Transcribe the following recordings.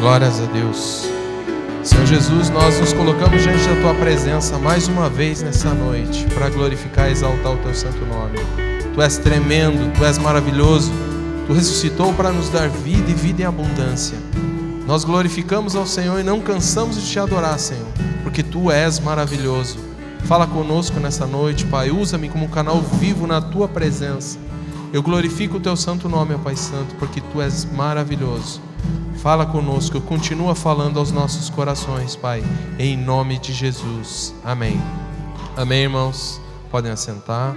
Glórias a Deus. Senhor Jesus, nós nos colocamos diante da Tua presença mais uma vez nessa noite para glorificar e exaltar o Teu santo nome. Tu és tremendo, Tu és maravilhoso. Tu ressuscitou para nos dar vida e vida em abundância. Nós glorificamos ao Senhor e não cansamos de Te adorar, Senhor, porque Tu és maravilhoso. Fala conosco nessa noite, Pai. Usa-me como um canal vivo na Tua presença. Eu glorifico o Teu santo nome, ó Pai Santo, porque Tu és maravilhoso. Fala conosco, continua falando aos nossos corações, Pai, em nome de Jesus. Amém. Amém, irmãos? Podem assentar.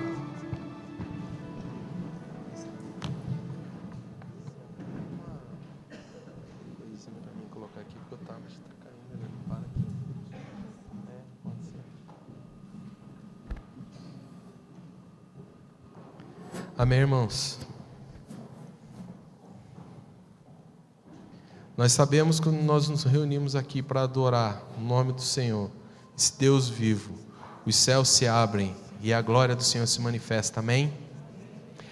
Amém, irmãos? Nós sabemos que nós nos reunimos aqui para adorar o nome do Senhor, esse Deus vivo, os céus se abrem e a glória do Senhor se manifesta, amém?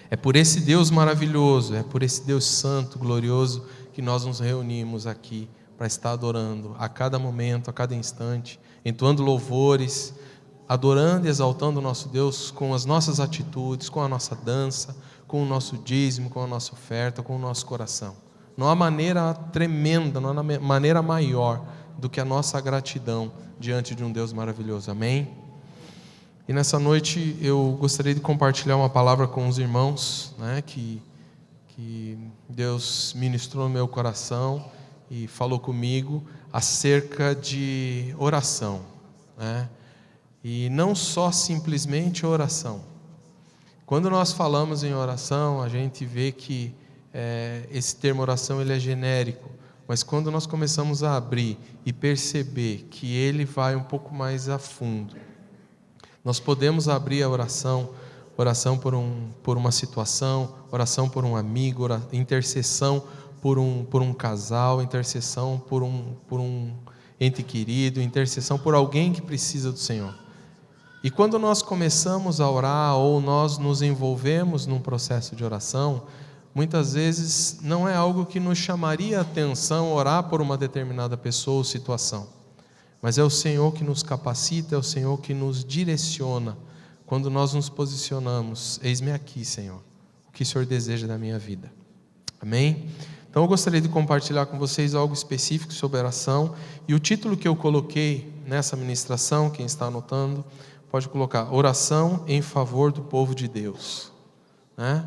É por esse Deus maravilhoso, é por esse Deus santo, glorioso, que nós nos reunimos aqui para estar adorando a cada momento, a cada instante, entoando louvores, adorando e exaltando o nosso Deus com as nossas atitudes, com a nossa dança, com o nosso dízimo, com a nossa oferta, com o nosso coração. Não há maneira tremenda, não há maneira maior do que a nossa gratidão diante de um Deus maravilhoso, amém? E nessa noite eu gostaria de compartilhar uma palavra com os irmãos, né, que Deus ministrou no meu coração e falou comigo acerca de oração, né? E não só simplesmente oração. Quando nós falamos em oração, a gente vê que esse termo oração ele é genérico, mas quando nós começamos a abrir e perceber que ele vai um pouco mais a fundo, nós podemos abrir a oração por uma situação, oração por um amigo, intercessão por um casal, intercessão por um ente querido, intercessão por alguém que precisa do Senhor. E quando nós começamos a orar ou nós nos envolvemos num processo de oração, muitas vezes não é algo que nos chamaria a atenção orar por uma determinada pessoa ou situação, mas é o Senhor que nos capacita, é o Senhor que nos direciona quando nós nos posicionamos. Eis-me aqui, Senhor, o que o Senhor deseja da minha vida, amém? Então eu gostaria de compartilhar com vocês algo específico sobre oração, e o título que eu coloquei nessa ministração, quem está anotando, pode colocar: oração em favor do povo de Deus, né?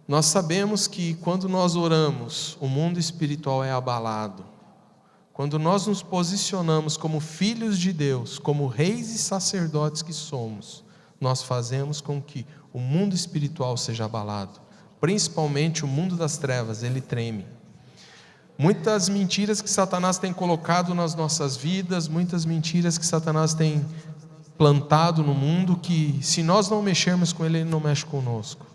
Nós sabemos que quando nós oramos, o mundo espiritual é abalado. Quando nós nos posicionamos como filhos de Deus, como reis e sacerdotes que somos, nós fazemos com que o mundo espiritual seja abalado. Principalmente o mundo das trevas, ele treme. Muitas mentiras que Satanás tem colocado nas nossas vidas, muitas mentiras que Satanás tem plantado no mundo, que se nós não mexermos com ele, ele não mexe conosco.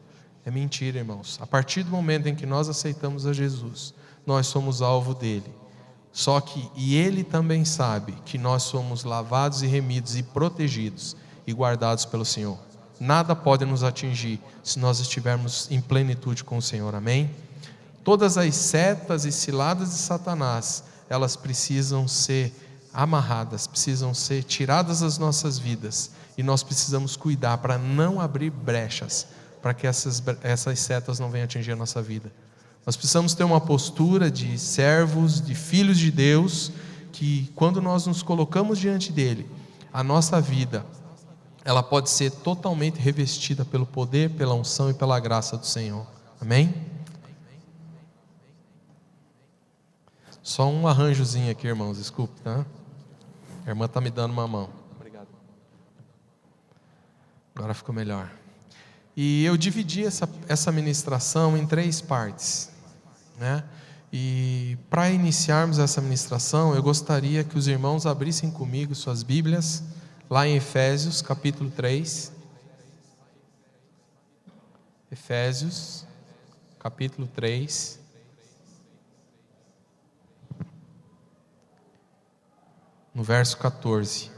É mentira, irmãos. A partir do momento em que nós aceitamos a Jesus, nós somos alvo dele. Só que, e ele também sabe que nós somos lavados e remidos e protegidos e guardados pelo Senhor. Nada pode nos atingir se nós estivermos em plenitude com o Senhor, amém? Todas as setas e ciladas de Satanás, elas precisam ser amarradas, precisam ser tiradas das nossas vidas, e nós precisamos cuidar para não abrir brechas para que essas setas não venham atingir a nossa vida. Nós precisamos ter uma postura de servos, de filhos de Deus, que quando nós nos colocamos diante dele, a nossa vida, ela pode ser totalmente revestida pelo poder, pela unção e pela graça do Senhor, amém? Só um arranjozinho aqui, irmãos, desculpe, tá? A irmã está me dando uma mão. Obrigado. Agora ficou melhor. E eu dividi essa ministração em 3 partes, né? E para iniciarmos essa ministração, eu gostaria que os irmãos abrissem comigo suas Bíblias, lá em Efésios, capítulo 3. Efésios, capítulo 3. No verso 14.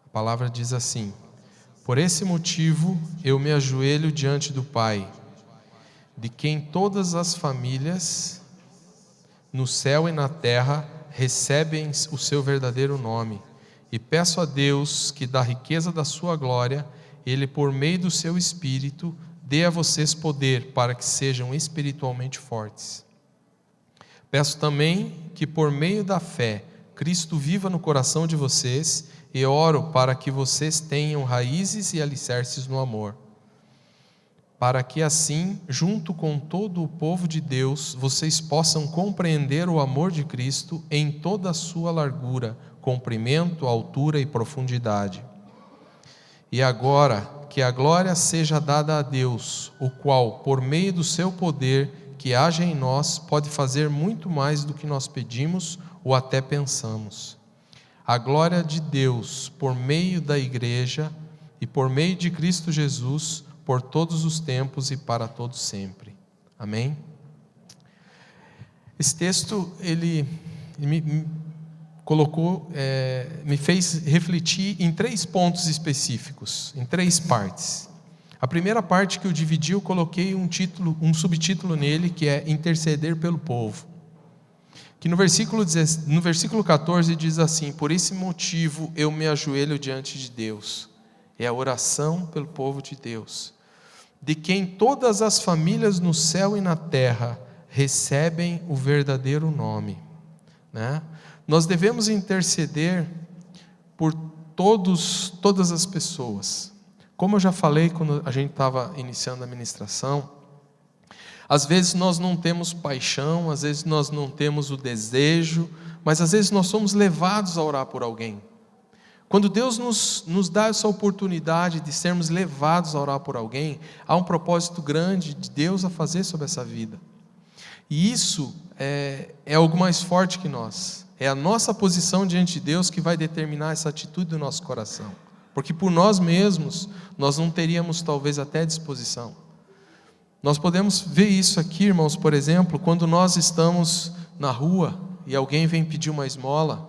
A palavra diz assim: por esse motivo eu me ajoelho diante do Pai, de quem todas as famílias no céu e na terra recebem o seu verdadeiro nome. E peço a Deus que da riqueza da sua glória, Ele por meio do seu Espírito, dê a vocês poder para que sejam espiritualmente fortes. Peço também que por meio da fé, Cristo viva no coração de vocês, e oro para que vocês tenham raízes e alicerces no amor, para que assim, junto com todo o povo de Deus, vocês possam compreender o amor de Cristo em toda a sua largura, comprimento, altura e profundidade. E agora, que a glória seja dada a Deus, o qual, por meio do seu poder que age em nós, pode fazer muito mais do que nós pedimos ou até pensamos. A glória de Deus, por meio da igreja e por meio de Cristo Jesus, por todos os tempos e para todos sempre. Amém? Esse texto, ele me fez refletir em 3 pontos específicos, em 3 partes. A primeira parte que eu dividi, eu coloquei um subtítulo nele, que é interceder pelo povo. Que no versículo 14 diz assim: por esse motivo eu me ajoelho diante de Deus. É a oração pelo povo de Deus, de quem todas as famílias no céu e na terra recebem o verdadeiro nome, né? Nós devemos interceder por todas as pessoas. Como eu já falei quando a gente estava iniciando a ministração, às vezes nós não temos paixão, às vezes nós não temos o desejo, mas às vezes nós somos levados a orar por alguém. Quando Deus nos dá essa oportunidade de sermos levados a orar por alguém, há um propósito grande de Deus a fazer sobre essa vida. E isso é algo mais forte que nós. É a nossa posição diante de Deus que vai determinar essa atitude do nosso coração. Porque por nós mesmos, nós não teríamos talvez até disposição. Nós podemos ver isso aqui, irmãos, por exemplo, quando nós estamos na rua e alguém vem pedir uma esmola,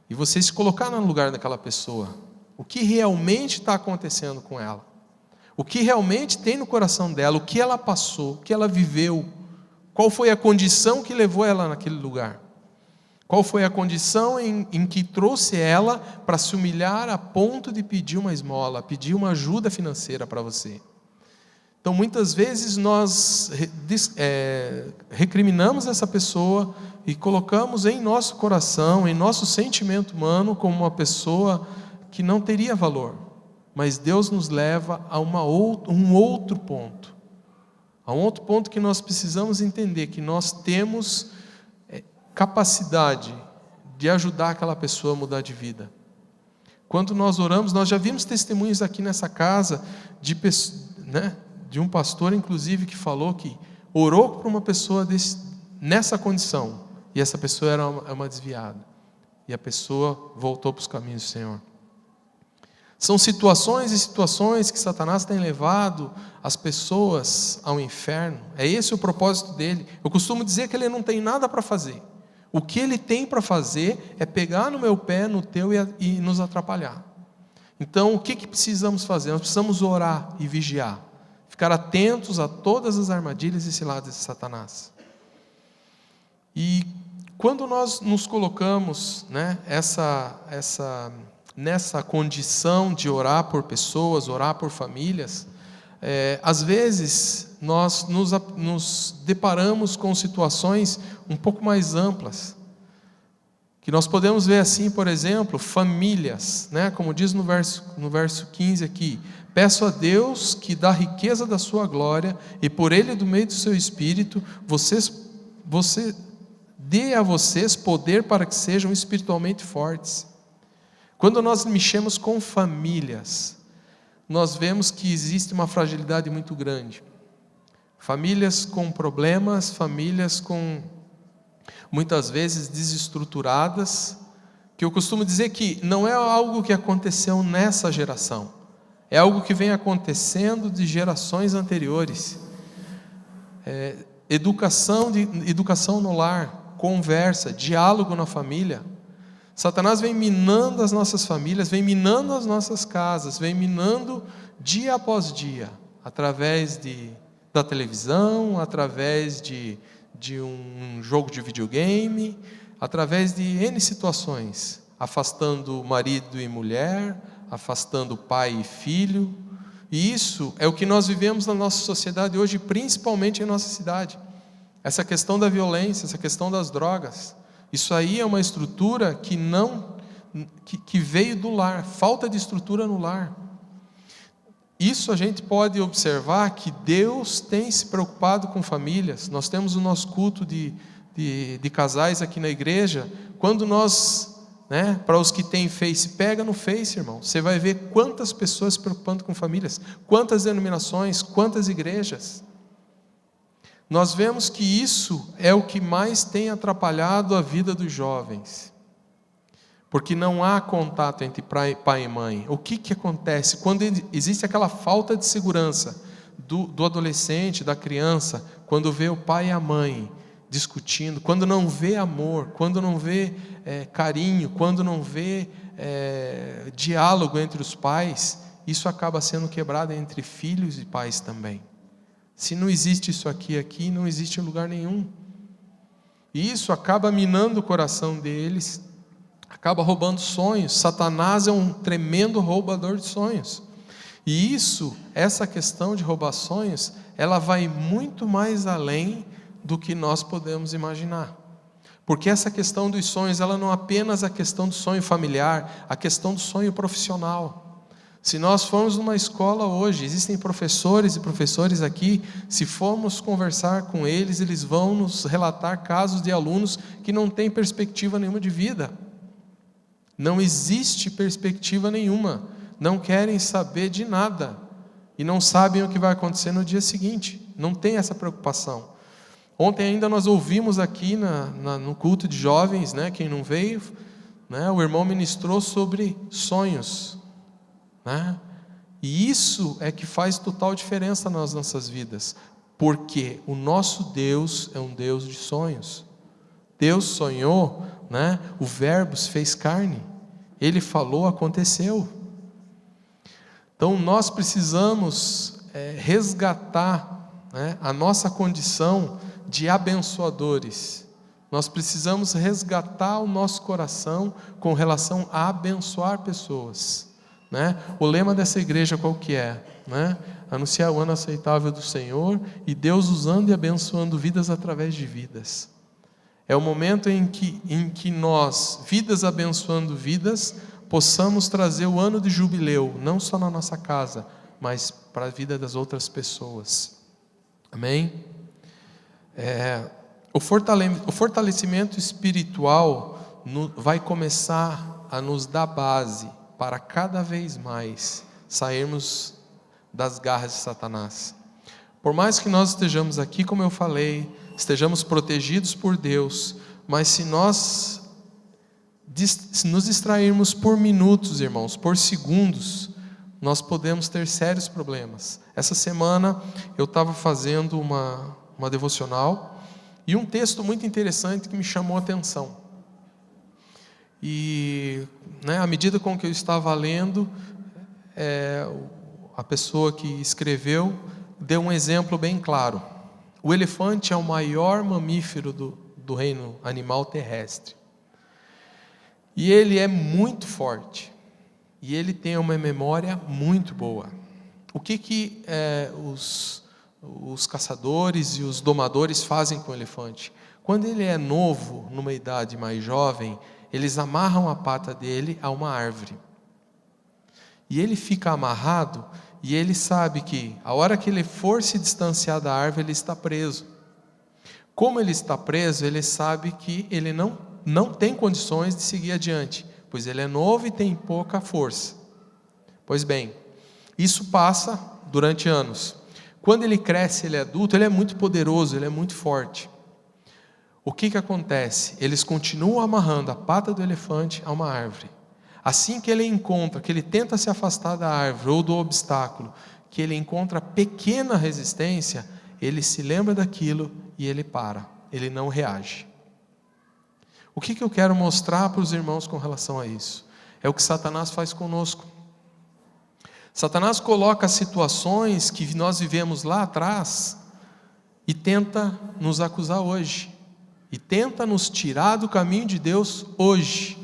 e você se colocar no lugar daquela pessoa, o que realmente está acontecendo com ela? O que realmente tem no coração dela? O que ela passou? O que ela viveu? Qual foi a condição que levou ela naquele lugar? Qual foi a condição em que trouxe ela para se humilhar a ponto de pedir uma esmola, pedir uma ajuda financeira para você? Então, muitas vezes nós recriminamos essa pessoa e colocamos em nosso coração, em nosso sentimento humano, como uma pessoa que não teria valor. Mas Deus nos leva a um outro ponto. A um outro ponto que nós precisamos entender, que nós temos capacidade de ajudar aquela pessoa a mudar de vida. Quando nós oramos, nós já vimos testemunhos aqui nessa casa de um pastor, inclusive, que falou que orou para uma pessoa nessa condição, e essa pessoa era uma desviada, e a pessoa voltou para os caminhos do Senhor. São situações e situações que Satanás tem levado as pessoas ao inferno. É esse o propósito dele. Eu costumo dizer que ele não tem nada para fazer. O que ele tem para fazer é pegar no meu pé, no teu e nos atrapalhar. Então, o que precisamos fazer? Nós precisamos orar e vigiar. Ficar atentos a todas as armadilhas e ciladas de Satanás. E quando nós nos colocamos nessa condição de orar por pessoas, orar por famílias, às vezes nós nos deparamos com situações um pouco mais amplas, que nós podemos ver assim, por exemplo, famílias, né? Como diz no verso 15 aqui: peço a Deus que da riqueza da sua glória e por Ele do meio do seu Espírito, você dê a vocês poder para que sejam espiritualmente fortes. Quando nós mexemos com famílias, nós vemos que existe uma fragilidade muito grande. Famílias com problemas, famílias muitas vezes desestruturadas, que eu costumo dizer que não é algo que aconteceu nessa geração, é algo que vem acontecendo de gerações anteriores. Educação no lar, conversa, diálogo na família. Satanás vem minando as nossas famílias, vem minando as nossas casas, vem minando dia após dia, através da televisão, através de de um jogo de videogame, através de N situações, afastando marido e mulher, afastando pai e filho. E isso é o que nós vivemos na nossa sociedade hoje, principalmente em nossa cidade. Essa questão da violência, essa questão das drogas. Isso aí é uma estrutura que veio do lar, falta de estrutura no lar. Isso a gente pode observar que Deus tem se preocupado com famílias. Nós temos o nosso culto de casais aqui na igreja. Quando nós, para os que têm Face, pega no Face, irmão, você vai ver quantas pessoas se preocupando com famílias, quantas denominações, quantas igrejas. Nós vemos que isso é o que mais tem atrapalhado a vida dos jovens. Porque não há contato entre pai e mãe. O que acontece? Quando existe aquela falta de segurança do adolescente, da criança, quando vê o pai e a mãe discutindo, quando não vê amor, quando não vê carinho, quando não vê diálogo entre os pais, isso acaba sendo quebrado entre filhos e pais também. Se não existe isso aqui não existe em lugar nenhum. E isso acaba minando o coração deles, acaba roubando sonhos. Satanás é um tremendo roubador de sonhos. E essa questão de roubar sonhos, ela vai muito mais além do que nós podemos imaginar. Porque essa questão dos sonhos, ela não é apenas a questão do sonho familiar, a questão do sonho profissional. Se nós formos numa escola hoje, existem professores e professores aqui, se formos conversar com eles, eles vão nos relatar casos de alunos que não têm perspectiva nenhuma de vida. Não existe perspectiva nenhuma, não querem saber de nada e não sabem o que vai acontecer no dia seguinte, não tem essa preocupação. Ontem ainda nós ouvimos aqui no culto de jovens, quem não veio, o irmão ministrou sobre sonhos, e isso é que faz total diferença nas nossas vidas, porque o nosso Deus é um Deus de sonhos. Deus sonhou, o Verbo se fez carne, Ele falou, aconteceu. Então nós precisamos resgatar a nossa condição de abençoadores. Nós precisamos resgatar o nosso coração com relação a abençoar pessoas. O lema dessa igreja qual que é? Anunciar o ano aceitável do Senhor e Deus usando e abençoando vidas através de vidas. É o momento em que nós, vidas abençoando vidas, possamos trazer o ano de jubileu, não só na nossa casa, mas para a vida das outras pessoas. Amém? O fortalecimento espiritual vai começar a nos dar base para cada vez mais sairmos das garras de Satanás. Por mais que nós estejamos aqui, como eu falei, estejamos protegidos por Deus, mas se nos distrairmos por minutos, irmãos, por segundos, nós podemos ter sérios problemas. Essa semana eu estava fazendo uma devocional e um texto muito interessante que me chamou a atenção. E à medida com que eu estava lendo, a pessoa que escreveu deu um exemplo bem claro. O elefante é o maior mamífero do reino animal terrestre. E ele é muito forte. E ele tem uma memória muito boa. O que os caçadores e os domadores fazem com o elefante? Quando ele é novo, numa idade mais jovem, eles amarram a pata dele a uma árvore. E ele fica amarrado e ele sabe que a hora que ele for se distanciar da árvore, ele está preso. Como ele está preso, ele sabe que ele não tem condições de seguir adiante, pois ele é novo e tem pouca força. Pois bem, isso passa durante anos. Quando ele cresce, ele é adulto, ele é muito poderoso, ele é muito forte. O que acontece? Eles continuam amarrando a pata do elefante a uma árvore. Assim que ele tenta se afastar da árvore ou do obstáculo, que ele encontra pequena resistência, ele se lembra daquilo e ele para, ele não reage. O que eu quero mostrar para os irmãos com relação a isso? É o que Satanás faz conosco. Satanás coloca situações que nós vivemos lá atrás e tenta nos acusar hoje, e tenta nos tirar do caminho de Deus hoje.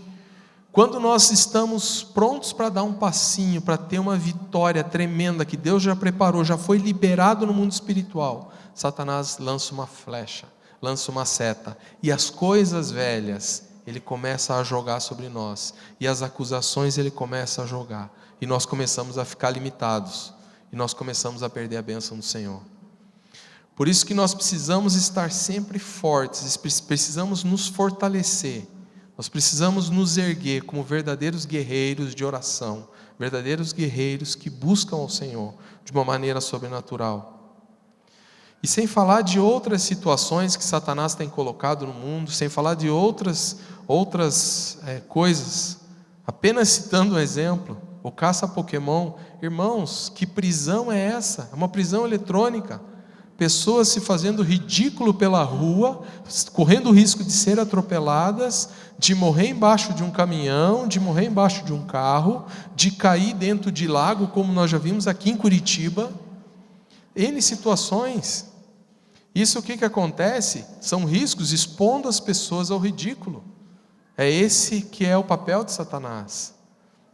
Quando nós estamos prontos para dar um passinho, para ter uma vitória tremenda que Deus já preparou, já foi liberado no mundo espiritual, Satanás lança uma flecha, lança uma seta, e as coisas velhas ele começa a jogar sobre nós, e as acusações ele começa a jogar, e nós começamos a ficar limitados, e nós começamos a perder a bênção do Senhor. Por isso que nós precisamos estar sempre fortes, precisamos nos fortalecer, nós precisamos nos erguer como verdadeiros guerreiros de oração, verdadeiros guerreiros que buscam ao Senhor de uma maneira sobrenatural. E sem falar de outras situações que Satanás tem colocado no mundo, sem falar de outras coisas, apenas citando um exemplo, o caça-Pokémon. Irmãos, que prisão é essa? É uma prisão eletrônica. Pessoas se fazendo ridículo pela rua, correndo o risco de ser atropeladas, de morrer embaixo de um caminhão, de morrer embaixo de um carro, de cair dentro de lago, como nós já vimos aqui em Curitiba. N situações. Isso o que acontece? São riscos, expondo as pessoas ao ridículo. É esse que é o papel de Satanás.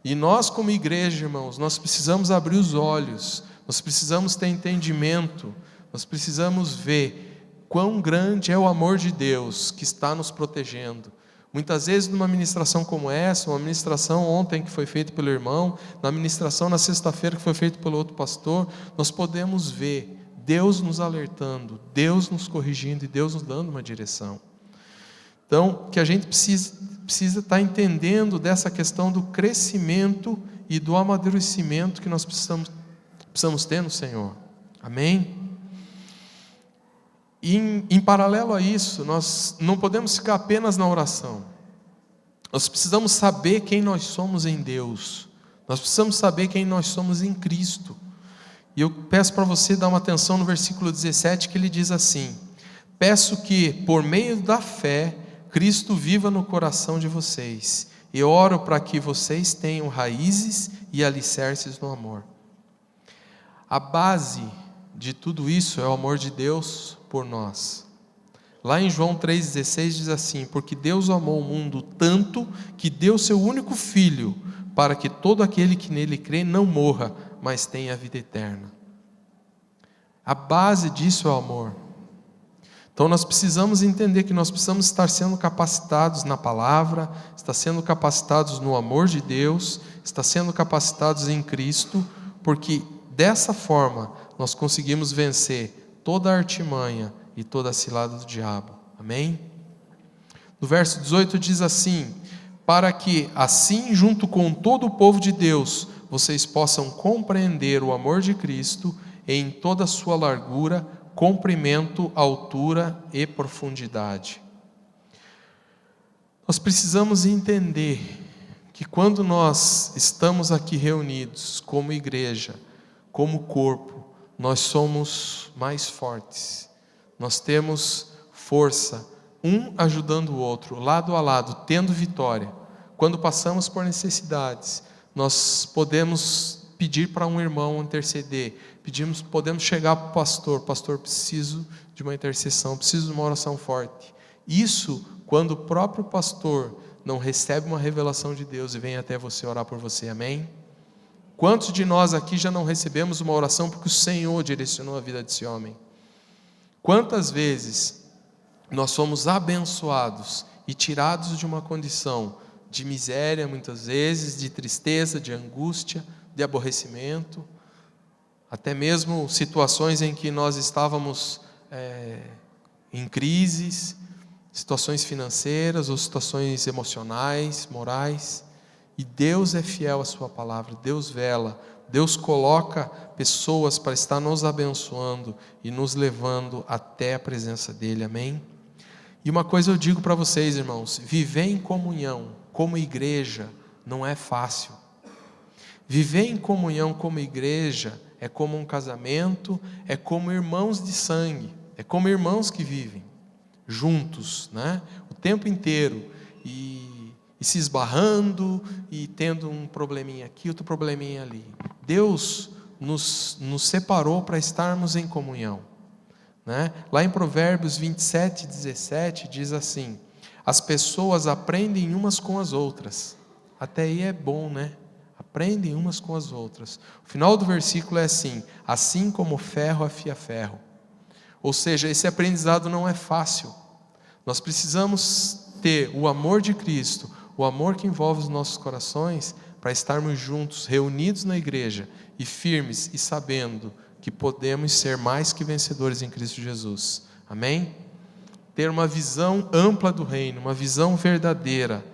E nós como igreja, irmãos, nós precisamos abrir os olhos, nós precisamos ter entendimento, nós precisamos ver quão grande é o amor de Deus que está nos protegendo. Muitas vezes numa ministração como essa, uma ministração ontem que foi feita pelo irmão, na ministração na sexta-feira que foi feita pelo outro pastor, nós podemos ver Deus nos alertando, Deus nos corrigindo e Deus nos dando uma direção. Então, que a gente precisa estar entendendo dessa questão do crescimento e do amadurecimento que nós precisamos ter no Senhor. Amém? E em paralelo a isso, nós não podemos ficar apenas na oração. Nós precisamos saber quem nós somos em Deus. Nós precisamos saber quem nós somos em Cristo. E eu peço para você dar uma atenção no versículo 17, que ele diz assim: peço que, por meio da fé, Cristo viva no coração de vocês, e oro para que vocês tenham raízes e alicerces no amor. A base de tudo isso é o amor de Deus por nós. Lá em João 3,16 diz assim: porque Deus amou o mundo tanto que deu seu único Filho, para que todo aquele que nele crê não morra, mas tenha a vida eterna. A base disso é o amor. Então nós precisamos entender que nós precisamos estar sendo capacitados na palavra, estar sendo capacitados no amor de Deus, estar sendo capacitados em Cristo, porque dessa forma nós conseguimos vencer toda a artimanha e toda a cilada do diabo. Amém? No verso 18 diz assim: para que assim, junto com todo o povo de Deus, vocês possam compreender o amor de Cristo em toda a sua largura, comprimento, altura e profundidade. Nós precisamos entender que quando nós estamos aqui reunidos como igreja, como corpo, nós somos mais fortes, nós temos força, um ajudando o outro, lado a lado, tendo vitória. Quando passamos por necessidades, nós podemos pedir para um irmão interceder, podemos chegar para o pastor, preciso de uma intercessão, preciso de uma oração forte. Isso quando o próprio pastor não recebe uma revelação de Deus e vem até você orar por você, amém? Quantos de nós aqui já não recebemos uma oração porque o Senhor direcionou a vida desse homem? Quantas vezes nós somos abençoados e tirados de uma condição de miséria, muitas vezes, de tristeza, de angústia, de aborrecimento, até mesmo situações em que nós estávamos em crises, situações financeiras ou situações emocionais, morais, e Deus é fiel à sua palavra, Deus vela, Deus coloca pessoas para estar nos abençoando e nos levando até a presença dEle, amém? E uma coisa eu digo para vocês, irmãos, viver em comunhão como igreja não é fácil. Viver em comunhão como igreja é como um casamento, é como irmãos de sangue, é como irmãos que vivem juntos, né? O tempo inteiro, e se esbarrando, e tendo um probleminha aqui, outro probleminha ali. Deus nos separou para estarmos em comunhão. né? Lá em Provérbios 27:17 diz assim: as pessoas aprendem umas com as outras. Até aí é bom, né? Aprendem umas com as outras. O final do versículo é assim como ferro afia ferro. Ou seja, esse aprendizado não é fácil. Nós precisamos ter o amor de Cristo, o amor que envolve os nossos corações, para estarmos juntos, reunidos na igreja, e firmes e sabendo que podemos ser mais que vencedores em Cristo Jesus. Amém? Ter uma visão ampla do reino, uma visão verdadeira.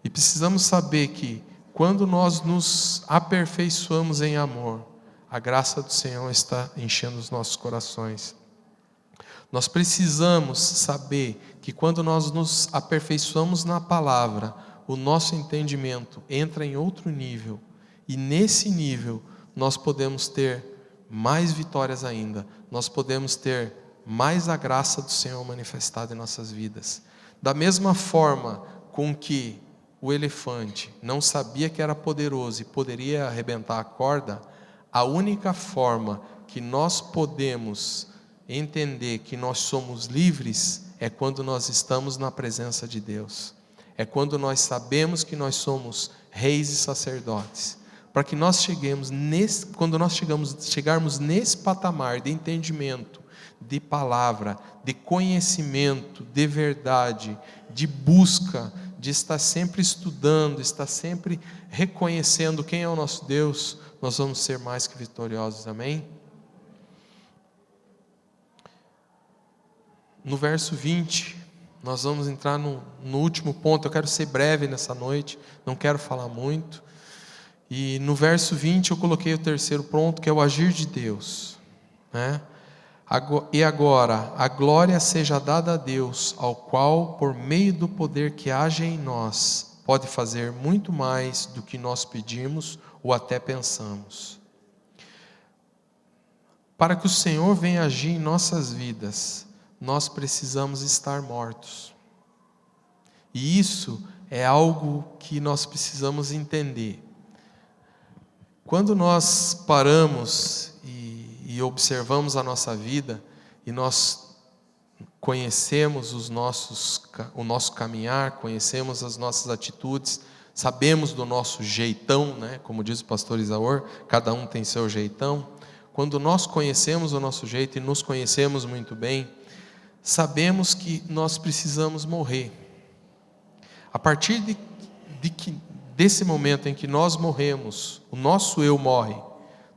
E precisamos saber que quando nós nos aperfeiçoamos em amor, a graça do Senhor está enchendo os nossos corações. Nós precisamos saber que quando nós nos aperfeiçoamos na palavra, o nosso entendimento entra em outro nível. E nesse nível, nós podemos ter mais vitórias ainda. Nós podemos ter mais a graça do Senhor manifestada em nossas vidas. Da mesma forma com que o elefante não sabia que era poderoso e poderia arrebentar a corda, a única forma que nós podemos entender que nós somos livres é quando nós estamos na presença de Deus. É quando nós sabemos que nós somos reis e sacerdotes. Para que nós quando nós chegarmos nesse patamar de entendimento, de palavra, de conhecimento, de verdade, de busca, de estar sempre estudando, estar sempre reconhecendo quem é o nosso Deus, nós vamos ser mais que vitoriosos, amém? No verso 20, nós vamos entrar no último ponto. Eu quero ser breve nessa noite, não quero falar muito. E no verso 20 eu coloquei o terceiro ponto, que é o agir de Deus, né? E agora, a glória seja dada a Deus, ao qual, por meio do poder que age em nós, pode fazer muito mais do que nós pedimos ou até pensamos. Para que o Senhor venha agir em nossas vidas, nós precisamos estar mortos. E isso é algo que nós precisamos entender. Quando nós paramos e observamos a nossa vida, e nós conhecemos o nosso caminhar, conhecemos as nossas atitudes, sabemos do nosso jeitão, né? Como diz o pastor Isaor, cada um tem seu jeitão. Quando nós conhecemos o nosso jeito e nos conhecemos muito bem, sabemos que nós precisamos morrer. A partir desse momento em que nós morremos, o nosso eu morre,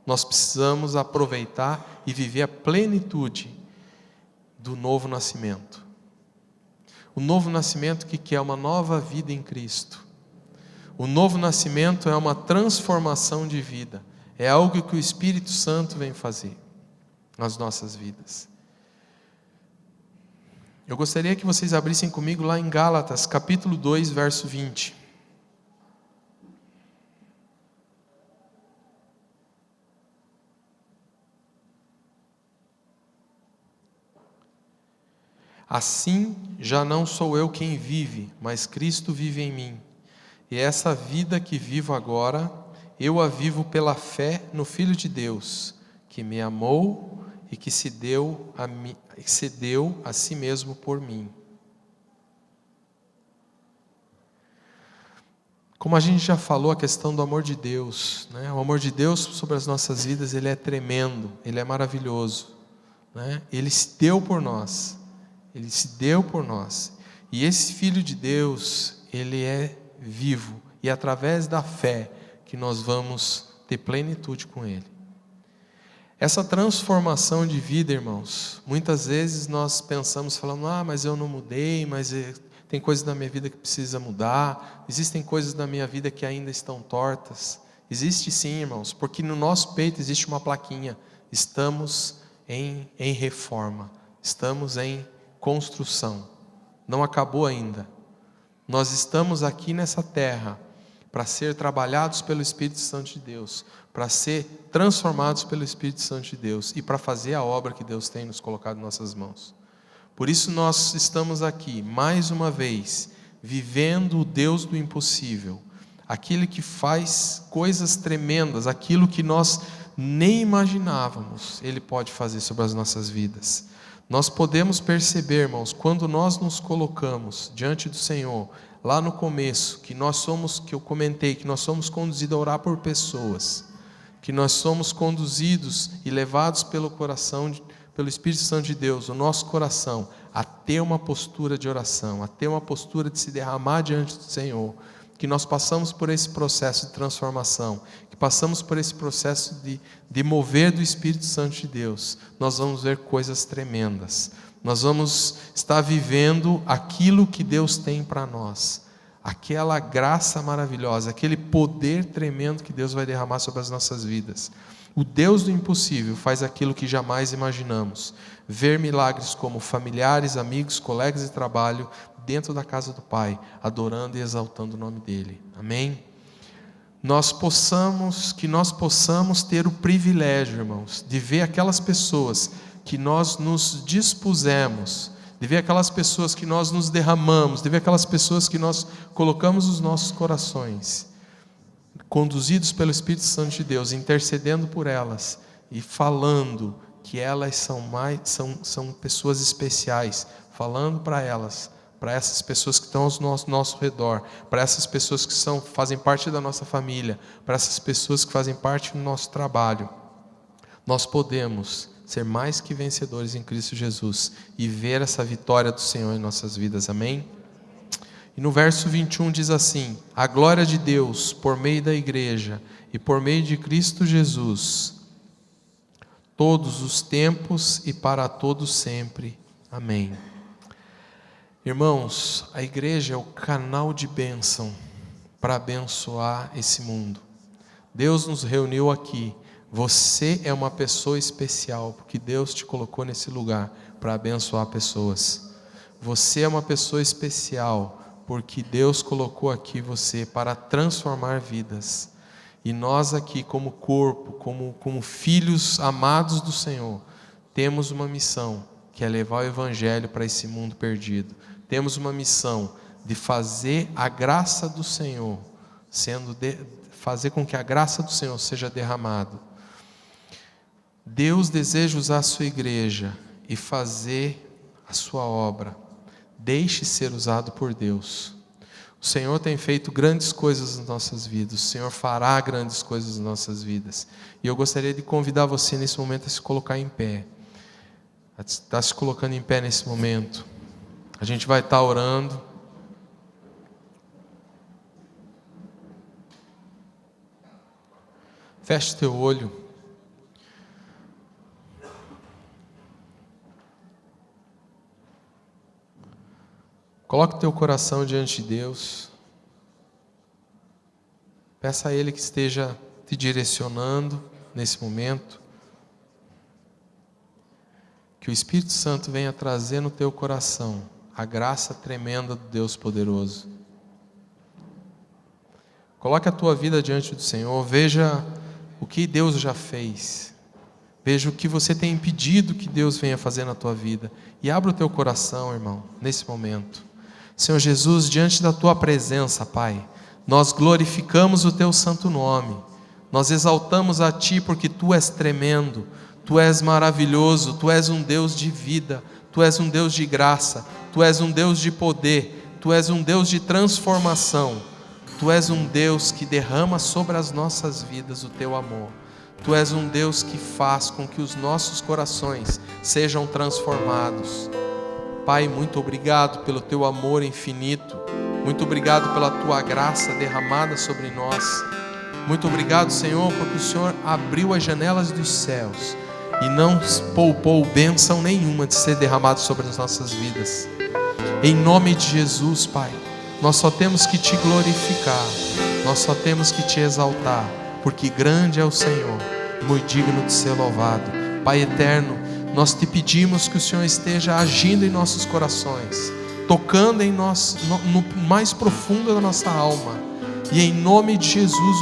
nós precisamos aproveitar e viver a plenitude do novo nascimento. O novo nascimento que é uma nova vida em Cristo. O novo nascimento é uma transformação de vida. É algo que o Espírito Santo vem fazer nas nossas vidas. Eu gostaria que vocês abrissem comigo lá em Gálatas, capítulo 2, verso 20. Assim, já não sou eu quem vive, mas Cristo vive em mim. E essa vida que vivo agora, eu a vivo pela fé no Filho de Deus, que me amou e que se deu a si mesmo por mim. Como a gente já falou, a questão do amor de Deus, né? O amor de Deus sobre as nossas vidas, ele é tremendo, ele é maravilhoso, né? Ele se deu por nós. Ele se deu por nós. E esse Filho de Deus, ele é vivo. E é através da fé que nós vamos ter plenitude com Ele. Essa transformação de vida, irmãos, muitas vezes nós pensamos, falamos, mas eu não mudei, mas tem coisas na minha vida que precisa mudar, existem coisas na minha vida que ainda estão tortas. Existe sim, irmãos, porque no nosso peito existe uma plaquinha, estamos em reforma, estamos em construção, não acabou ainda. Nós estamos aqui nessa terra para ser trabalhados pelo Espírito Santo de Deus, para ser transformados pelo Espírito Santo de Deus e para fazer a obra que Deus tem nos colocado em nossas mãos. Por isso nós estamos aqui, mais uma vez, vivendo o Deus do impossível, aquele que faz coisas tremendas, aquilo que nós nem imaginávamos, Ele pode fazer sobre as nossas vidas. Nós podemos perceber, irmãos, quando nós nos colocamos diante do Senhor, lá no começo, que eu comentei, que nós somos conduzidos a orar por pessoas, que nós somos conduzidos e levados pelo Espírito Santo de Deus, o nosso coração, a ter uma postura de oração, a ter uma postura de se derramar diante do Senhor, que nós passamos por esse processo de transformação, que passamos por esse processo de mover do Espírito Santo de Deus, nós vamos ver coisas tremendas. Nós vamos estar vivendo aquilo que Deus tem para nós, aquela graça maravilhosa, aquele poder tremendo que Deus vai derramar sobre as nossas vidas. O Deus do impossível faz aquilo que jamais imaginamos. Ver milagres como familiares, amigos, colegas de trabalho dentro da casa do Pai, adorando e exaltando o nome dEle. Amém? Que nós possamos ter o privilégio, irmãos, de ver aquelas pessoas que nós nos dispusemos, de ver aquelas pessoas que nós nos derramamos, de ver aquelas pessoas que nós colocamos os nossos corações, conduzidos pelo Espírito Santo de Deus, intercedendo por elas e falando que elas são pessoas especiais, falando para elas, para essas pessoas que estão ao nosso redor, para essas pessoas que fazem parte da nossa família, para essas pessoas que fazem parte do nosso trabalho. Nós podemos ser mais que vencedores em Cristo Jesus e ver essa vitória do Senhor em nossas vidas, amém? E no verso 21 diz assim: a glória de Deus por meio da igreja e por meio de Cristo Jesus, todos os tempos e para todos sempre, amém. Irmãos, a igreja é o canal de bênção para abençoar esse mundo. Deus nos reuniu aqui. Você é uma pessoa especial, porque Deus te colocou nesse lugar para abençoar pessoas. Você é uma pessoa especial, porque Deus colocou aqui você para transformar vidas. E nós aqui, como corpo, como filhos amados do Senhor, temos uma missão, que é levar o Evangelho para esse mundo perdido. Temos uma missão de fazer a graça do Senhor, fazer com que a graça do Senhor seja derramada. Deus deseja usar a sua igreja e fazer a sua obra. Deixe ser usado por Deus. O Senhor tem feito grandes coisas nas nossas vidas. O Senhor fará grandes coisas nas nossas vidas. E eu gostaria de convidar você nesse momento a se colocar em pé. A estar se colocando em pé nesse momento. A gente vai estar orando. Feche teu olho. Coloque teu coração diante de Deus. Peça a Ele que esteja te direcionando nesse momento. Que o Espírito Santo venha trazer no teu coração a graça tremenda do Deus poderoso. Coloque a tua vida diante do Senhor. Veja o que Deus já fez. Veja o que você tem impedido que Deus venha fazer na tua vida. E abra o teu coração, irmão, nesse momento. Senhor Jesus, diante da tua presença, Pai, nós glorificamos o teu santo nome. Nós exaltamos a ti porque tu és tremendo. Tu és maravilhoso, Tu és um Deus de vida, Tu és um Deus de graça, Tu és um Deus de poder, Tu és um Deus de transformação, Tu és um Deus que derrama sobre as nossas vidas o Teu amor, Tu és um Deus que faz com que os nossos corações sejam transformados. Pai, muito obrigado pelo Teu amor infinito, muito obrigado pela Tua graça derramada sobre nós, muito obrigado, Senhor, porque o Senhor abriu as janelas dos céus e não poupou bênção nenhuma de ser derramado sobre as nossas vidas. Em nome de Jesus, Pai, nós só temos que Te glorificar, nós só temos que Te exaltar, porque grande é o Senhor, muito digno de ser louvado. Pai eterno, nós Te pedimos que o Senhor esteja agindo em nossos corações, tocando em nós, no mais profundo da nossa alma, e em nome de Jesus,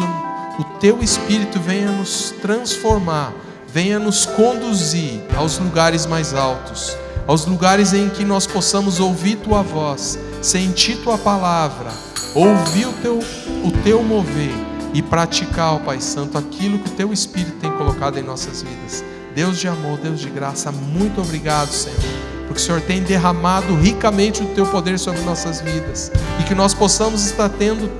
o Teu Espírito venha nos transformar, venha nos conduzir aos lugares mais altos, aos lugares em que nós possamos ouvir Tua voz, sentir Tua palavra, ouvir o Teu mover e praticar, ó Pai Santo, aquilo que o Teu Espírito tem colocado em nossas vidas. Deus de amor, Deus de graça, muito obrigado, Senhor, porque o Senhor tem derramado ricamente o Teu poder sobre nossas vidas, e que nós possamos estar tendo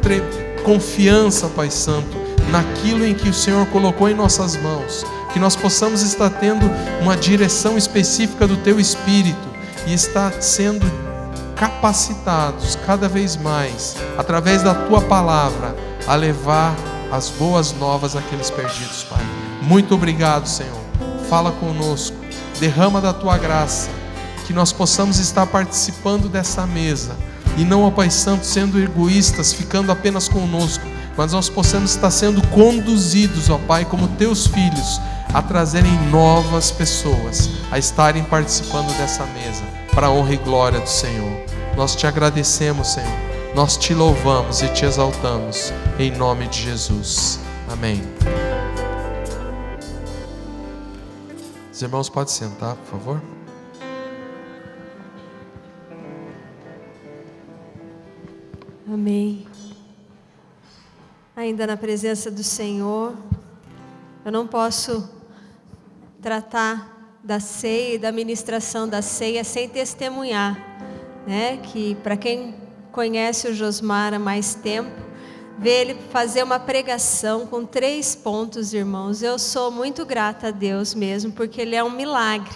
confiança, Pai Santo, naquilo em que o Senhor colocou em nossas mãos, que nós possamos estar tendo uma direção específica do Teu Espírito, e estar sendo capacitados cada vez mais, através da Tua palavra, a levar as boas novas àqueles perdidos, Pai. Muito obrigado, Senhor. Fala conosco, derrama da Tua graça, que nós possamos estar participando dessa mesa, e não, ó Pai Santo, sendo egoístas, ficando apenas conosco, mas nós possamos estar sendo conduzidos, ó Pai, como Teus filhos, a trazerem novas pessoas, a estarem participando dessa mesa, para a honra e glória do Senhor. Nós Te agradecemos, Senhor, nós Te louvamos e Te exaltamos, em nome de Jesus. Amém. Os irmãos podem sentar, por favor. Amém. Ainda na presença do Senhor, eu não posso tratar da ceia e da ministração da ceia sem testemunhar, né? Que para quem conhece o Josmar há mais tempo, ver ele fazer uma pregação com 3 pontos, irmãos. Eu sou muito grata a Deus mesmo, porque Ele é um milagre,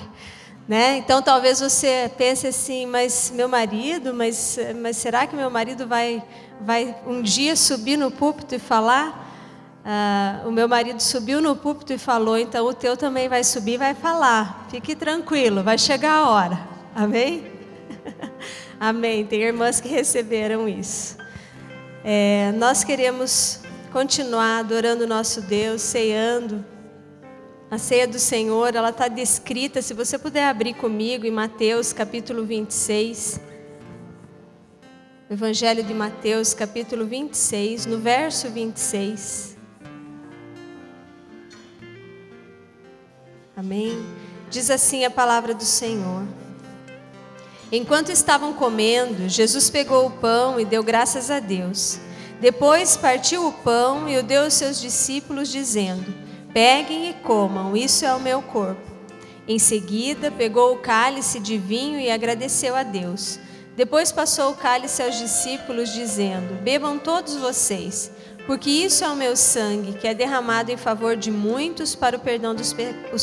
né? Então talvez você pense assim, mas meu marido, mas será que meu marido vai um dia subir no púlpito e falar? O meu marido subiu no púlpito e falou, então o teu também vai subir e vai falar. Fique tranquilo, vai chegar a hora. Amém? Amém. Tem irmãs que receberam isso. Nós queremos continuar adorando o nosso Deus, ceando. A ceia do Senhor, ela está descrita, se você puder abrir comigo, em Mateus capítulo 26. Evangelho de Mateus capítulo 26, no verso 26. Amém? Diz assim a palavra do Senhor. Enquanto estavam comendo, Jesus pegou o pão e deu graças a Deus. Depois partiu o pão e o deu aos seus discípulos, dizendo: peguem e comam, isso é o meu corpo. Em seguida, pegou o cálice de vinho e agradeceu a Deus. Depois passou o cálice aos discípulos, dizendo: bebam todos vocês, porque isso é o meu sangue, que é derramado em favor de muitos para o perdão dos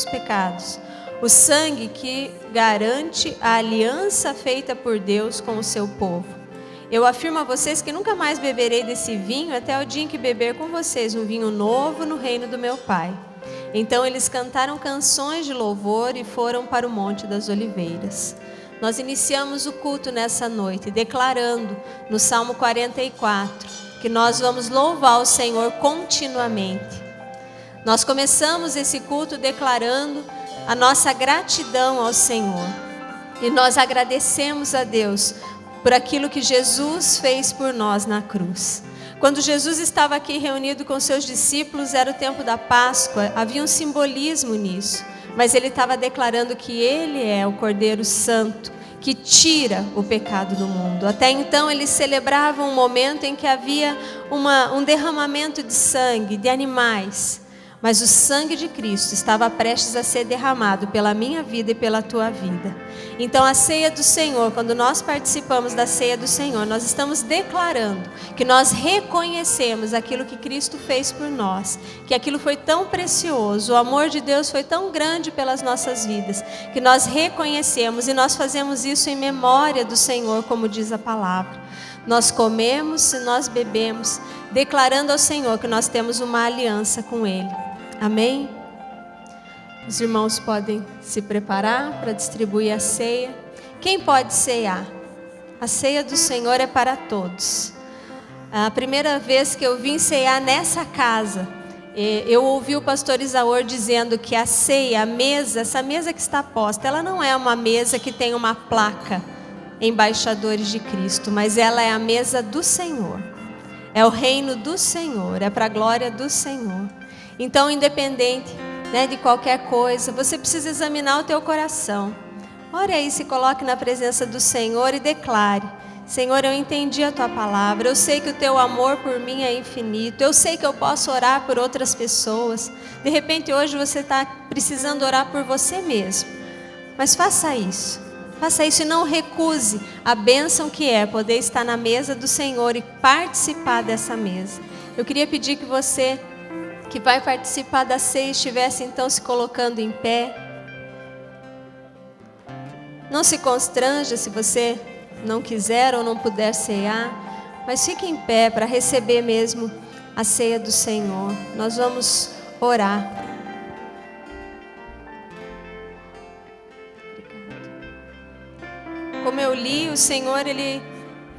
pecados. O sangue que garante a aliança feita por Deus com o seu povo. Eu afirmo a vocês que nunca mais beberei desse vinho até o dia em que beber com vocês um vinho novo no reino do meu Pai. Então eles cantaram canções de louvor e foram para o Monte das Oliveiras. Nós iniciamos o culto nessa noite declarando no Salmo 44 que nós vamos louvar o Senhor continuamente. Nós começamos esse culto declarando a nossa gratidão ao Senhor. E nós agradecemos a Deus por aquilo que Jesus fez por nós na cruz. Quando Jesus estava aqui reunido com seus discípulos, era o tempo da Páscoa, havia um simbolismo nisso. Mas ele estava declarando que Ele é o Cordeiro Santo, que tira o pecado do mundo. Até então eles celebravam um momento em que havia um derramamento de sangue, de animais. Mas o sangue de Cristo estava prestes a ser derramado pela minha vida e pela tua vida. Então a ceia do Senhor, quando nós participamos da ceia do Senhor, nós estamos declarando que nós reconhecemos aquilo que Cristo fez por nós, que aquilo foi tão precioso, o amor de Deus foi tão grande pelas nossas vidas, que nós reconhecemos e nós fazemos isso em memória do Senhor, como diz a palavra. Nós comemos e nós bebemos, declarando ao Senhor que nós temos uma aliança com Ele. Amém? Os irmãos podem se preparar para distribuir a ceia. Quem pode ceiar? A ceia do Senhor é para todos. A primeira vez que eu vim ceiar nessa casa, eu ouvi o pastor Isaor dizendo que a ceia, a mesa, essa mesa que está posta, ela não é uma mesa que tem uma placa, embaixadores de Cristo, mas ela é a mesa do Senhor. É o reino do Senhor, é para a glória do Senhor. Então, independente, né, de qualquer coisa, você precisa examinar o teu coração. Ore aí, se coloque na presença do Senhor e declare: Senhor, eu entendi a Tua palavra, eu sei que o Teu amor por mim é infinito, eu sei que eu posso orar por outras pessoas. De repente hoje você está precisando orar por você mesmo, mas faça isso e não recuse a bênção que é poder estar na mesa do Senhor e participar dessa mesa. Eu queria pedir que você que vai participar da ceia estivesse então se colocando em pé. Não se constranja se você não quiser ou não puder cear, mas fique em pé para receber mesmo a ceia do Senhor. Nós vamos orar. Como eu li, o Senhor, Ele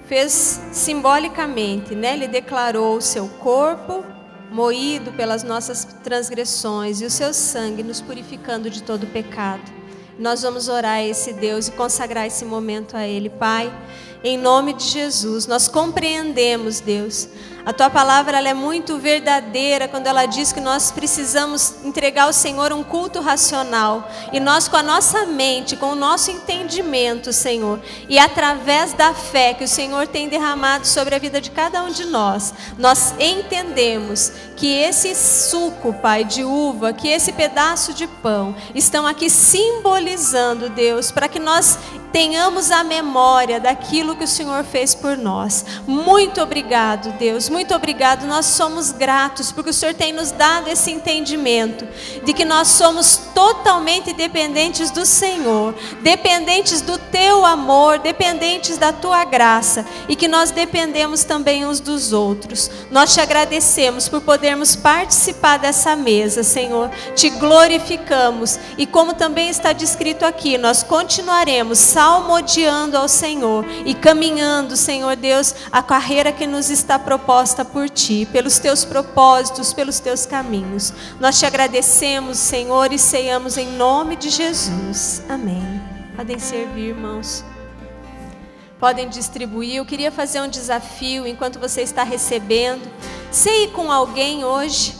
fez simbolicamente, né? Ele declarou o seu corpo moído pelas nossas transgressões e o seu sangue nos purificando de todo pecado. Nós vamos orar a esse Deus e consagrar esse momento a Ele. Pai, em nome de Jesus, nós compreendemos, Deus, a Tua palavra ela é muito verdadeira quando ela diz que nós precisamos entregar ao Senhor um culto racional. E nós com a nossa mente, com o nosso entendimento, Senhor, e através da fé que o Senhor tem derramado sobre a vida de cada um de nós entendemos que esse suco, Pai, de uva, que esse pedaço de pão, estão aqui simbolizando, Deus, para que nós tenhamos a memória daquilo que o Senhor fez por nós. Muito obrigado, Deus, muito obrigado. Nós somos gratos porque o Senhor tem nos dado esse entendimento de que nós somos totalmente dependentes do Senhor, dependentes do Teu amor, dependentes da Tua graça e que nós dependemos também uns dos outros. Nós te agradecemos por podermos participar dessa mesa, Senhor. Te glorificamos e como também está descrito aqui, nós continuaremos salmodiando ao Senhor e caminhando, Senhor Deus, a carreira que nos está proposta por Ti, pelos Teus propósitos, pelos Teus caminhos. Nós te agradecemos, Senhor, e ceiamos em nome de Jesus. Amém. Podem servir, irmãos. Podem distribuir. Eu queria fazer um desafio enquanto você está recebendo. Ceie com alguém hoje,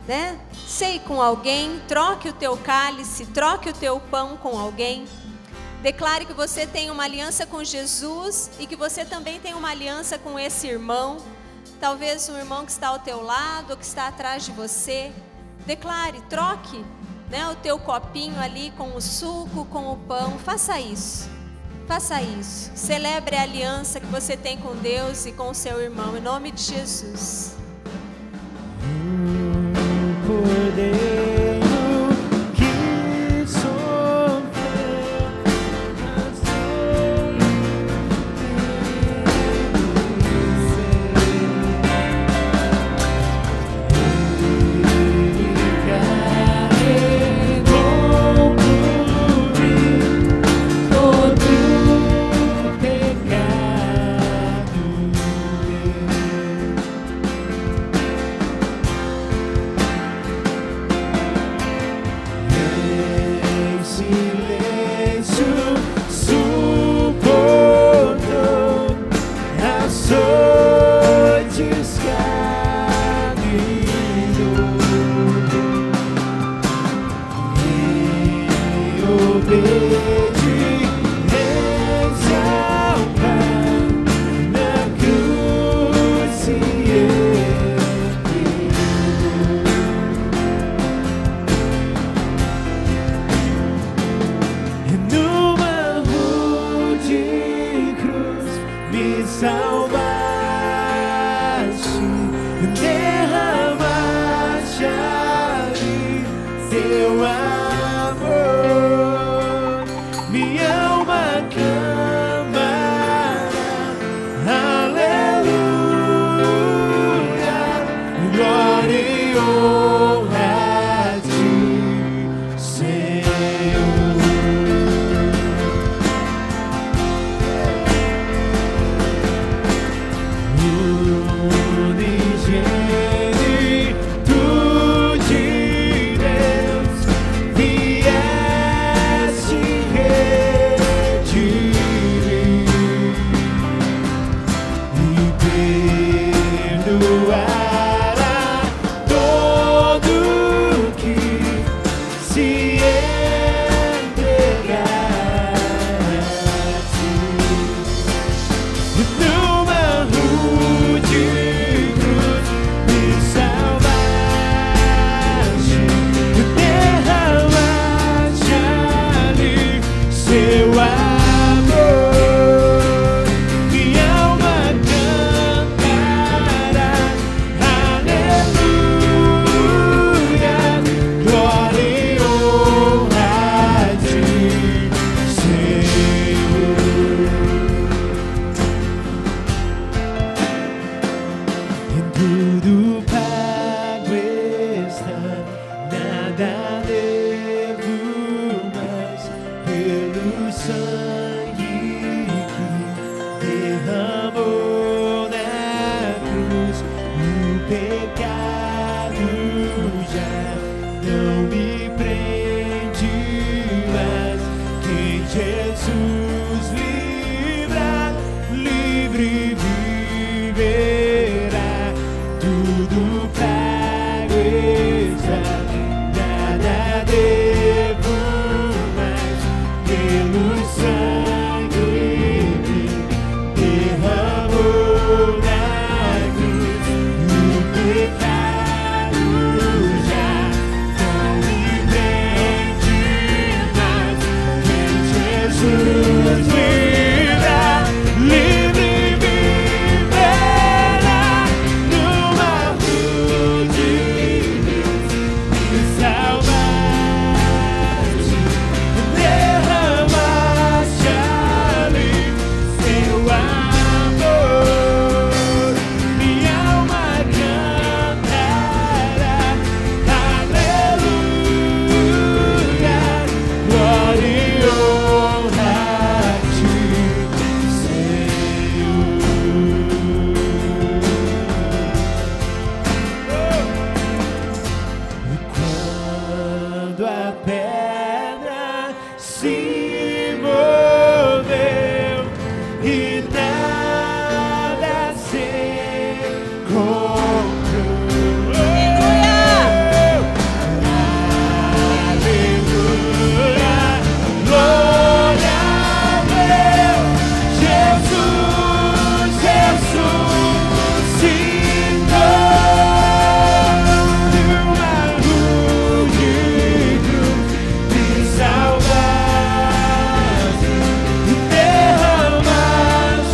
né? Ceie com alguém, troque o teu cálice, troque o teu pão com alguém. Declare que você tem uma aliança com Jesus e que você também tem uma aliança com esse irmão. Talvez um irmão que está ao teu lado ou que está atrás de você. Declare, troque, né, o teu copinho ali com o suco, com o pão. Faça isso. Faça isso. Celebre a aliança que você tem com Deus e com o seu irmão. Em nome de Jesus. sangue que derramou na cruz, o pecado já não me prende mais. Quem Jesus livra, livre viverá. Tudo pago está, nada devo mais. Pelo sangue que derramou na cruz, o pecado já não me prende mais. Quem Jesus livra, livre viverá. Numa cruz de Deus me salvaste, derramaste ali seu amor. Minha alma cantará, aleluia, glória e honra a ti, Senhor. E quando a pedra se moveu e nada se encontrou, aleluia, glória a Deus, Jesus ressuscitou. Numa cruz de cruz me salvaste, derramaste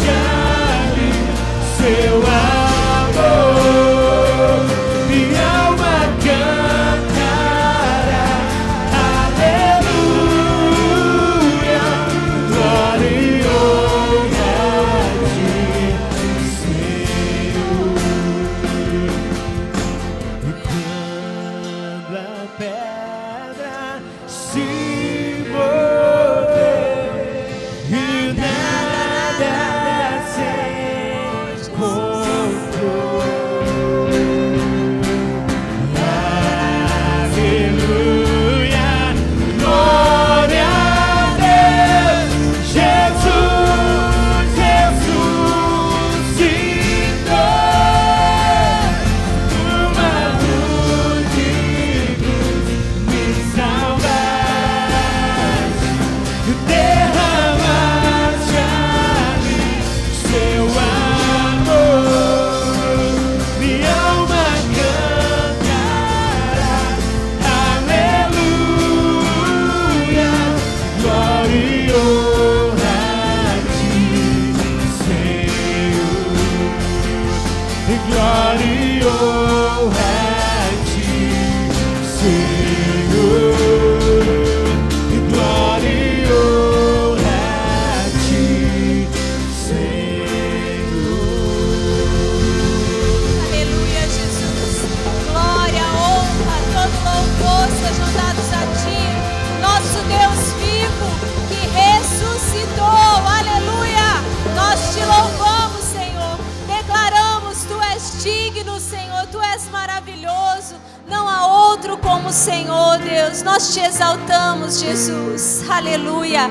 ali seu amor. Minha alma cantará, aleluia, glória e honra a ti, Senhor. E quando a pedra se moveu e nada se encontrou, aleluia, glória a Deus, Jesus ressuscitou. Numa cruz de cruz me salvaste, derramaste ali seu amor. Minha alma cantará, aleluia, glória e honra a ti, Senhor. E glória e honra a ti, Senhor. E glória e honra a ti, Senhor. Aleluia, Jesus. Glória, honra, todo louvor sejam dados a ti, nosso Deus vivo que ressuscitou. Aleluia. Nós te louvamos, Senhor. Declaramos: tu és digno, Senhor. Tu és maravilhoso. Não há outro como o Senhor, Deus. Nós te exaltamos, Jesus. Aleluia.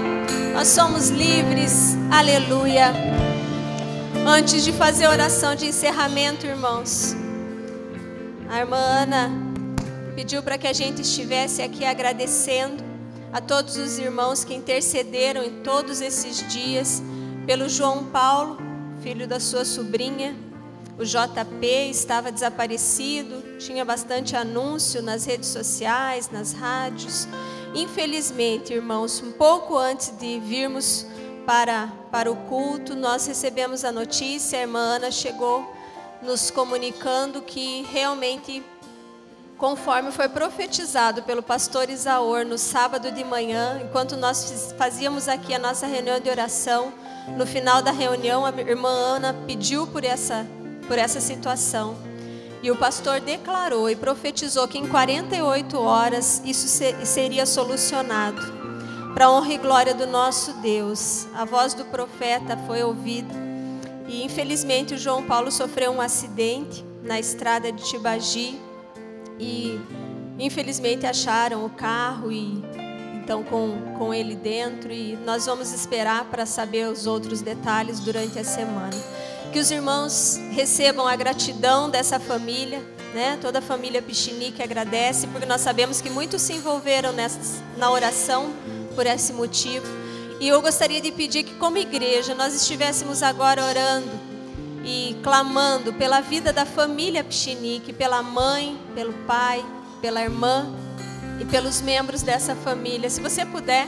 Nós somos livres. Aleluia. Antes de fazer a oração de encerramento, irmãos, a irmã Ana pediu para que a gente estivesse aqui agradecendo a todos os irmãos que intercederam em todos esses dias pelo João Paulo, filho da sua sobrinha. O JP estava desaparecido, tinha bastante anúncio nas redes sociais, nas rádios. Infelizmente, irmãos, um pouco antes de virmos para o culto, nós recebemos a notícia, a irmã Ana chegou nos comunicando que realmente, conforme foi profetizado pelo pastor Isaor no sábado de manhã, enquanto nós fazíamos aqui a nossa reunião de oração, no final da reunião a irmã Ana pediu por essa situação, e o pastor declarou e profetizou que em 48 horas isso seria solucionado. para a honra e glória do nosso Deus. A voz do profeta foi ouvida e infelizmente o João Paulo sofreu um acidente na estrada de Tibagi e infelizmente acharam o carro e então com ele dentro, e nós vamos esperar para saber os outros detalhes durante a semana. Que os irmãos recebam a gratidão dessa família, né? Toda a família Pichinique agradece, porque nós sabemos que muitos se envolveram na oração por esse motivo. E eu gostaria de pedir que, como igreja, nós estivéssemos agora orando e clamando pela vida da família Pichinique, pela mãe, pelo pai, pela irmã e pelos membros dessa família. Se você puder,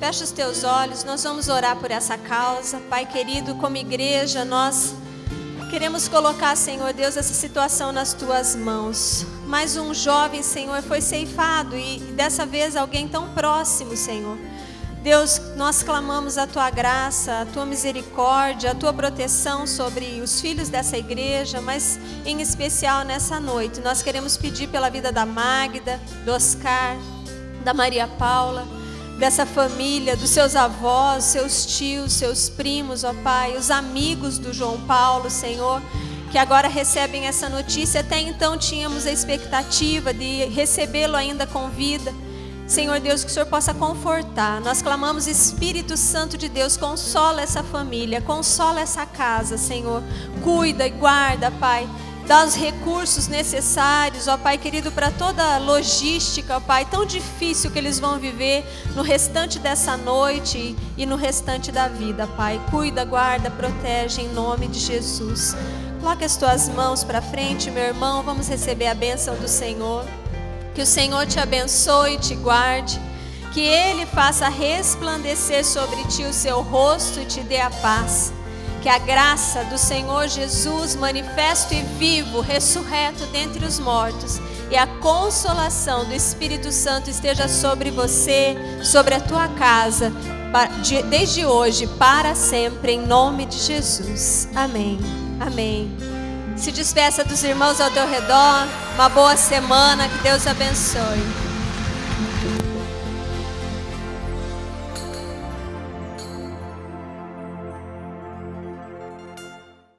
fecha os teus olhos, nós vamos orar por essa causa. Pai querido, como igreja, nós queremos colocar, Senhor Deus, essa situação nas tuas mãos. Mais um jovem, Senhor, foi ceifado e dessa vez alguém tão próximo, Senhor. Deus, nós clamamos a tua graça, a tua misericórdia, a tua proteção sobre os filhos dessa igreja, mas em especial nessa noite. Nós queremos pedir pela vida da Magda, do Oscar, da Maria Paula, dessa família, dos seus avós, seus tios, seus primos, ó Pai, os amigos do João Paulo, Senhor, que agora recebem essa notícia. Até então tínhamos a expectativa de recebê-lo ainda com vida. Senhor Deus, que o Senhor possa confortar. Nós clamamos, Espírito Santo de Deus, consola essa família, consola essa casa, Senhor. Cuida e guarda, Pai. Dá os recursos necessários, ó Pai querido, para toda a logística, ó Pai, tão difícil que eles vão viver no restante dessa noite e no restante da vida, Pai. Cuida, guarda, protege em nome de Jesus. Coloque as tuas mãos para frente, meu irmão, vamos receber a bênção do Senhor. Que o Senhor te abençoe e te guarde, que Ele faça resplandecer sobre ti o seu rosto e te dê a paz. Que a graça do Senhor Jesus, manifesto e vivo, ressurreto dentre os mortos, e a consolação do Espírito Santo esteja sobre você, sobre a tua casa, desde hoje para sempre, em nome de Jesus. Amém. Amém. Se despeça dos irmãos ao teu redor. Uma boa semana. Que Deus abençoe.